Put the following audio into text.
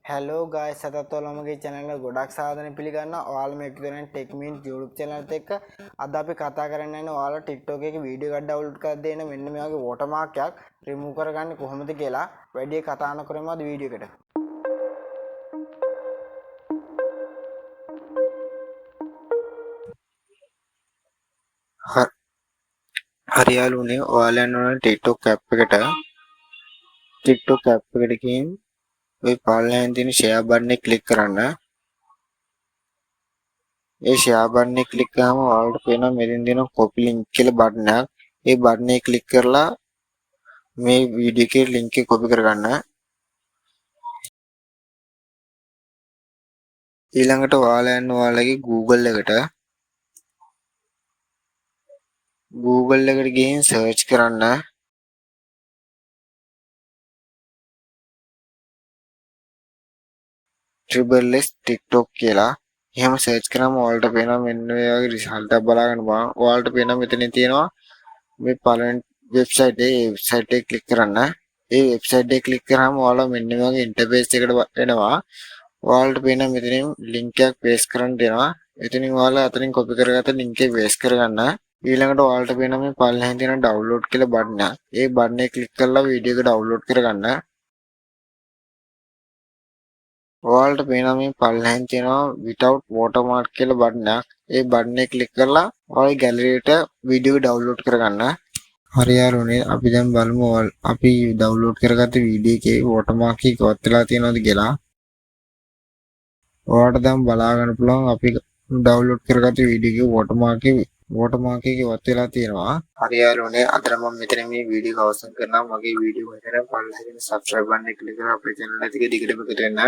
Hello guys, සතත් ඔයාලමගේ channel එක ගොඩක් සාදරයෙන් පිළිගන්නවා. ඔයාලා මේක කරන්නේ TechMint YouTube channel එකත් එක්ක. අද අපි කතා කරන්න යන්නේ ඔයාලා TikTok එකේ වීඩියෝ එකක් download කරලා දෙන්න මෙන්න මේ වගේ watermark එකක් remove කරගන්නේ කොහොමද කියලා වැඩි කතා නොකරමු අද වීඩියෝ එකට. හරි යාළුවනේ ඔයාලා යනවා TikTok app එකට. TikTok app එකට ගිහින් ඔය පල්ලෙන් තියෙන share button එක click කරන්න. ඒ share button එක click කරාම ඔයාලට පේනවා මෙතෙන් දෙන copy link කියලා button එකක්. ඒ button එක click කරලා මේ වීඩියෝ එකේ link එක copy කරගන්න. ඊළඟට ඔයාලා යන්න ඔයාලගේ Google එකට. Google එකට ගිහින් search කරන්න ට්‍රිබල්ස් TikTok කියලා. එහෙම search කරාම ඔයාලට පේනවා මෙන්න මේ වගේ result එකක් බලාගන්න බලන්න. ඔයාලට පේනවා මෙතන තියෙනවා මේ පළවෙනි website ඒ website එක click කරන්න. ඒ website එක click කරාම ඔයාලා මෙන්න මේ වගේ interface එකකට එනවා. ඔයාලට පේනවා මෙතනින් link එකක් paste කරන්න දෙනවා. එතනින් ඔයාලා අතනින් copy කරගත්ත link එක paste කරගන්න. ඊළඟට ඔයාලට පේනවා මේ පල්ලෙහාන් තියෙන download කියලා button එක. ඒ button එක click කරලා වීඩියෝ එක download කරගන්න. ඔයාලට පේනවා මේ පල්ලෙහාන් තියෙනවා without watermark කියලා button එකක්. ඒ button එක click කරලා ඔයාලගේ gallery එකට වීඩියෝ එක download කරගන්න. හරි යාළුවනේ අපි දැන් බලමු අපි download කරගත්ත වීඩියෝ එකේ watermark එක ඉවත් වෙලා තියෙනවද කියලා. ඔයාලට දැන් බලා ගන්න පුළුවන් අපි download කරගත්ත වීඩියෝ එකේ watermark එක ඉවත් වෙලා තියෙනවා. හරි යාළුවනේ අද මම මෙතන මේ වීඩියෝ එක අවසන් කරනවා. මගේ වීඩියෝ එක මෙතන පල්ලෙහාන් subscribe button එක click කරලා අපේ channel එක දිගටම එකතු වෙන්න.